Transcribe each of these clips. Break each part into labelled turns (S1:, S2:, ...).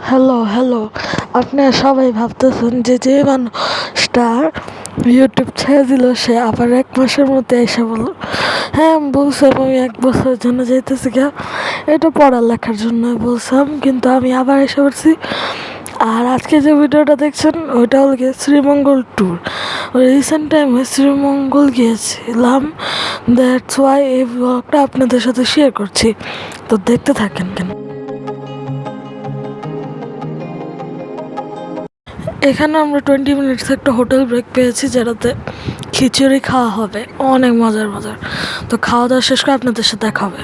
S1: Hello hello, আপনারা সবাই ভাবতেছেন যে মানুষটা ইউটিউব ছেড়ে দিল সে আবার 1 মাসের মধ্যে এসে বলল। হ্যাঁ, আমি বলছিলাম আমি 1 বছরের জন্য যাইতেছি গা, এটা পড়ালেখার জন্য বলছিলাম, কিন্তু আমি আবার এসে পড়ছি। আর আজকে যে ভিডিওটা দেখছেন ওইটা হল গিয়ে শ্রীমঙ্গল ট্যুর। রিসেন্ট টাইমে শ্রীমঙ্গল গিয়েছিলাম, দ্যাটস ওয়াই এই ব্লগটা আপনাদের সাথে শেয়ার করছি, তো দেখতে থাকেন। এখানে আমরা 20 মিনিটস একটা হোটেল ব্রেক পেয়েছি, যেটাতে খিচুড়ি খাওয়া হবে, অনেক মজার। তো খাওয়া দাওয়া শেষ করে আপনাদের সাথে দেখা হবে।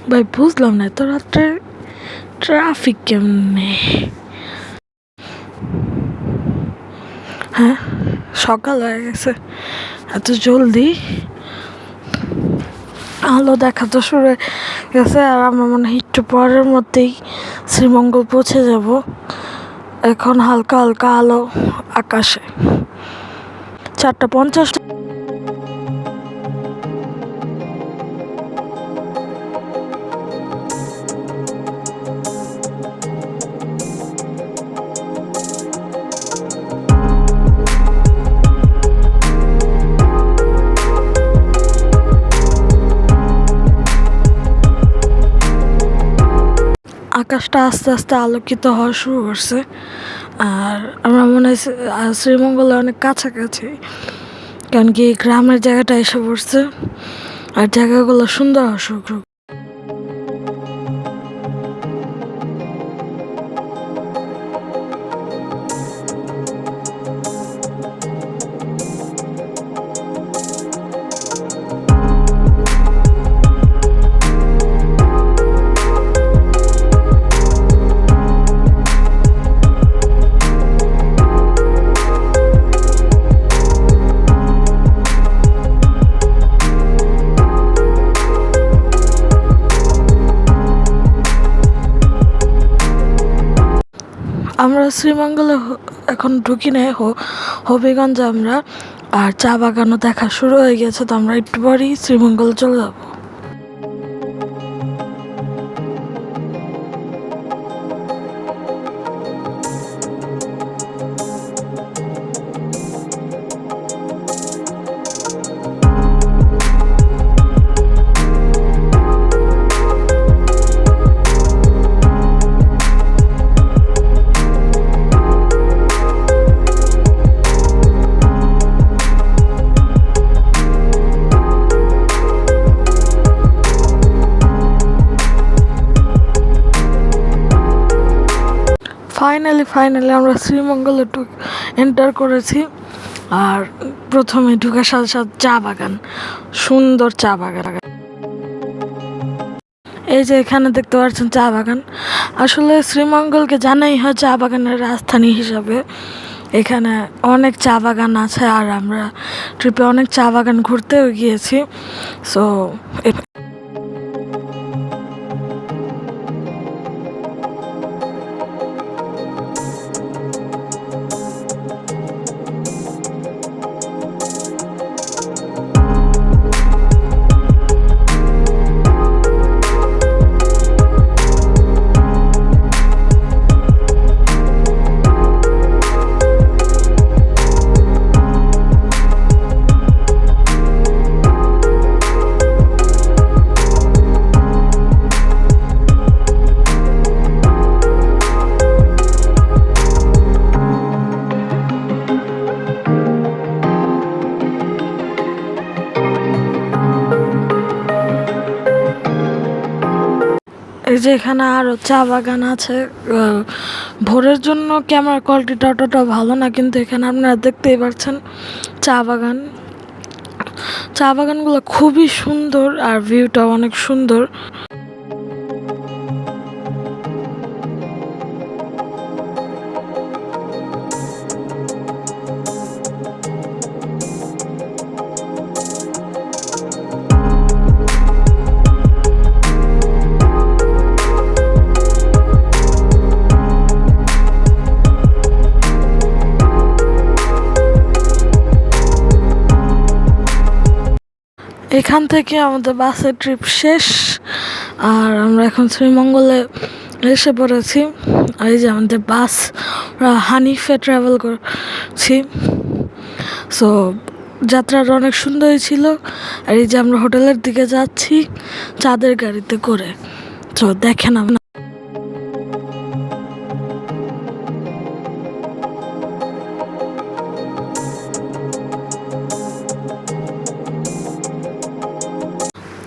S1: ভাই বুঝলাম না, এত রাত্রে ট্রাফিক কেমনে? হ্যাঁ, সকাল হয়ে গেছে, এত জলদি আলো দেখা তো শুরু হয়ে গেছে। আর আমরা মনে হয় একটু পরের মধ্যেই শ্রীমঙ্গল পৌঁছে যাব। এখন হালকা হালকা আলো আকাশে, 4:50। আকাশটা আস্তে আস্তে আলোকিত হওয়া শুরু করছে। আর আমরা মনে হয় শ্রীমঙ্গলে অনেক কাছাকাছি, কারণ কি গ্রামের জায়গাটা এসে পড়ছে আর জায়গাগুলো সুন্দর অসুখ। আমরা শ্রীমঙ্গলে এখন ঢুকি নাই, হবিগঞ্জ আমরা, আর চা বাগানও দেখা শুরু হয়ে গেছে। তো আমরা একটু পরেই শ্রীমঙ্গলে চলে যাবো। ফাইনালি আমরা শ্রীমঙ্গলে এন্টার করেছি। আর প্রথমে ঢুকার সাথে সাথে চা বাগান, সুন্দর চা বাগান। এই যে এখানে দেখতে পাচ্ছেন চা বাগান। আসলে শ্রীমঙ্গলকে জানাই হয় চা বাগানের রাজধানী হিসাবে। এখানে অনেক চা বাগান আছে, আর আমরা ট্রিপে অনেক চা বাগান ঘুরতেও গিয়েছি। সো এই যে এখানে আরও চা বাগান আছে। ভোরের জন্য ক্যামেরা কোয়ালিটিটা অতটা ভালো না, কিন্তু এখানে আপনারা দেখতেই পাচ্ছেন চা বাগানগুলো খুবই সুন্দর, আর ভিউটা অনেক সুন্দর। এখান থেকে আমাদের বাসের ট্রিপ শেষ, আর আমরা এখন শ্রীমঙ্গলে এসে পড়েছি। এই যে আমাদের বাস, হানিফে ট্রাভেল করছি। সো যাত্রাটা অনেক সুন্দরই ছিল। আর এই যে আমরা হোটেলের দিকে যাচ্ছি চাঁদের গাড়িতে করে। তো দেখেন আমরা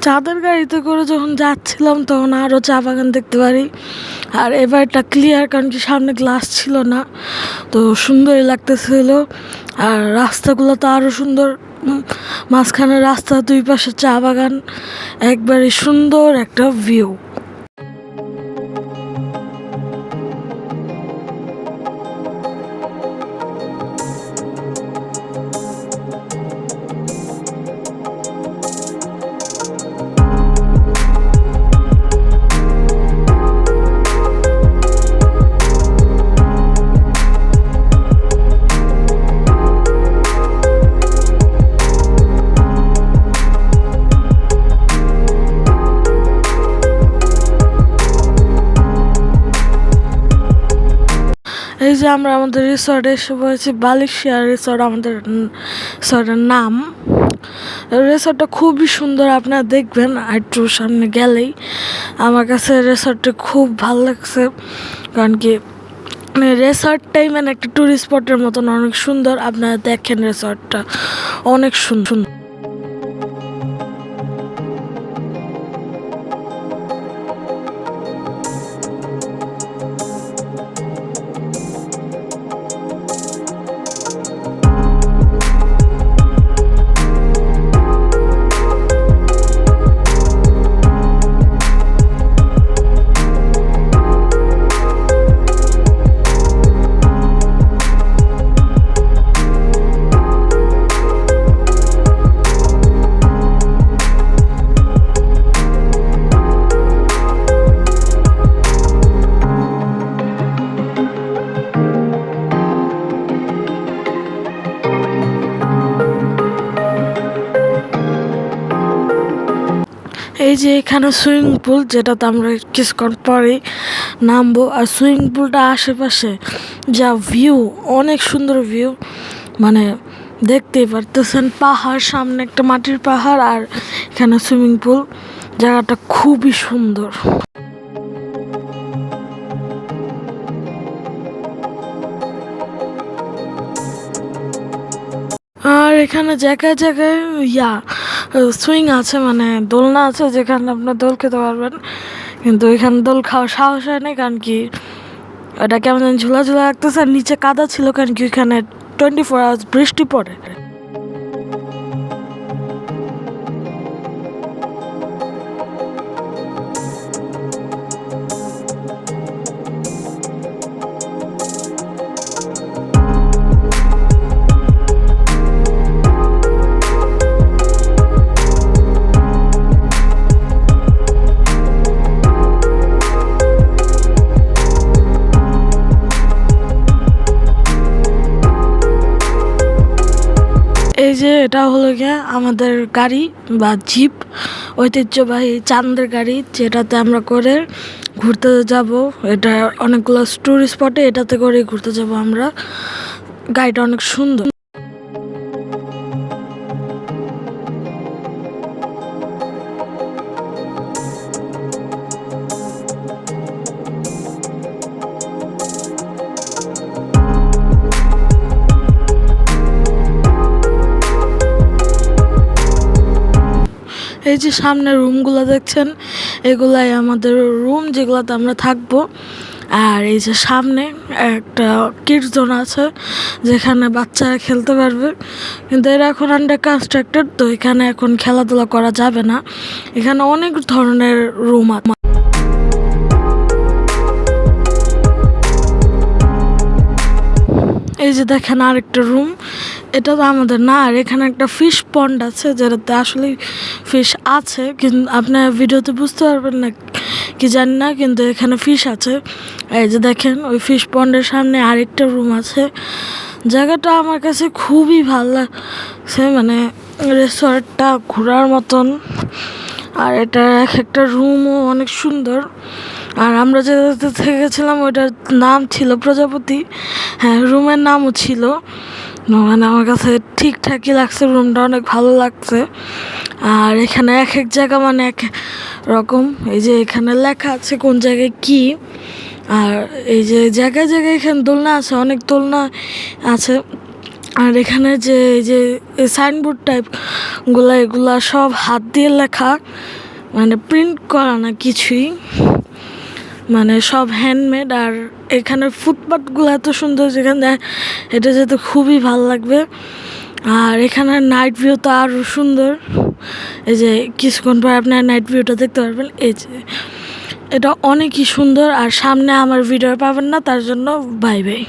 S1: চাঁদের গাড়িতে করে যখন যাচ্ছিলাম তখন আরও চা বাগান দেখতে পারি। আর এবারটা ক্লিয়ার, কারণ কি সামনে গ্লাস ছিল না, তো সুন্দরই লাগতেছিল। আর রাস্তাগুলো তো আরও সুন্দর, মাঝখানে রাস্তা, দুই পাশে চা বাগান, একবারে সুন্দর একটা ভিউ। এই যে আমরা আমাদের রিসর্টে এসে পড়েছি, বালিশিয়া রিসর্ট আমাদের রিসর্টের নাম। রিসর্টটা খুবই সুন্দর, আপনারা দেখবেন একটু সামনে গেলেই। আমার কাছে রিসর্টটা খুব ভালো লাগছে, কারণ কি রিসর্টটাই মানে একটা ট্যুরিস্ট স্পটের মতন অনেক সুন্দর। আপনারা দেখেন রিসর্টটা অনেক সুন্দর। এই যে এখানে সুইমিং পুল, যেটাতে আমরা কিছুক্ষণ পরেই নামবো। আর সুইমিং পুলটা আশেপাশে যা ভিউ, অনেক সুন্দর ভিউ, মানে দেখতেই পারতেছেন। পাহাড়, সামনে একটা মাটির পাহাড়, আর এখানে সুইমিং পুল। জায়গাটা খুবই সুন্দর। আর এখানে জায়গায় জায়গায় সুইং আছে, মানে দোলনা আছে, যেখানে আপনার দোল খেতে পারবেন। কিন্তু এখানে দোল খাওয়ার সাহস হয় না, কারণ কি এটা কেমন যেন ঝুলা ঝুলা লাগতেছে। আর নিচে কাদা ছিল, কারণ কি এখানে 24 আওয়ার্স বৃষ্টি পড়ে। এই যে এটা হলো গিয়ে আমাদের গাড়ি বা জিপ, ঐতিহ্যবাহী চাঁদের গাড়ি, যেটাতে আমরা করে ঘুরতে যাব। এটা অনেকগুলো টুরিস্ট স্পটে এটাতে করে ঘুরতে যাব আমরা। গাড়িটা অনেক সুন্দর। এই যে সামনে রুমগুলো দেখছেন, এগুলাই আমাদের রুম, যেগুলোতে আমরা থাকবো। আর এই যে সামনে একটা কিডস জোন আছে, যেখানে বাচ্চারা খেলতে পারবে। কিন্তু এরা এখন আন্ডার কনস্ট্রাক্টেড, তো এখানে এখন খেলাধুলা করা যাবে না। এখানে অনেক ধরনের রুম আছে। এই যে দেখেন আরেকটা রুম, এটা তো আমাদের না। আর এখানে একটা ফিশ পন্ড আছে, যেটাতে আসলে ফিশ আছে, কিন্তু আপনার ভিডিওতে বুঝতে পারবেন না কি জানি না, কিন্তু এখানে ফিশ আছে। এই যে দেখেন ওই ফিশ পন্ডের সামনে আরেকটা রুম আছে। জায়গাটা আমার কাছে খুবই ভালো লাগছে, মানে রিসর্টটা ঘোরার মতন, আর এটা এক একটা রুমও অনেক সুন্দর। আর আমরা যেটাতে থেকেছিলাম ওইটার নাম ছিল প্রজাপতি। হ্যাঁ, রুমের নামও ছিল। মানে আমার কাছে ঠিকঠাকই লাগছে, রুমটা অনেক ভালো লাগছে। আর এখানে এক এক জায়গা মানে এক রকম, এই যে এখানে লেখা আছে কোন জায়গায় কি। আর এই যে জায়গায় জায়গায় এখানে দোলনা আছে, অনেক দোলনা আছে। আর এখানে যে এই যে সাইনবোর্ড টাইপগুলো, এগুলা সব হাত দিয়ে লেখা, মানে প্রিন্ট করা না কিছুই, মানে সব হ্যান্ডমেড। আর এখানের ফুটপাথগুলো এত সুন্দর, যেখানে এটা যেতে খুবই ভালো লাগবে। আর এখানের নাইট ভিউ তো আরও সুন্দর। এই যে কিছুক্ষণ পর আপনার নাইট ভিউটা দেখতে পারবেন। এই যে এটা অনেকই সুন্দর। আর সামনে আমার ভিডিও পাবেন না, তার জন্য বাই বাই।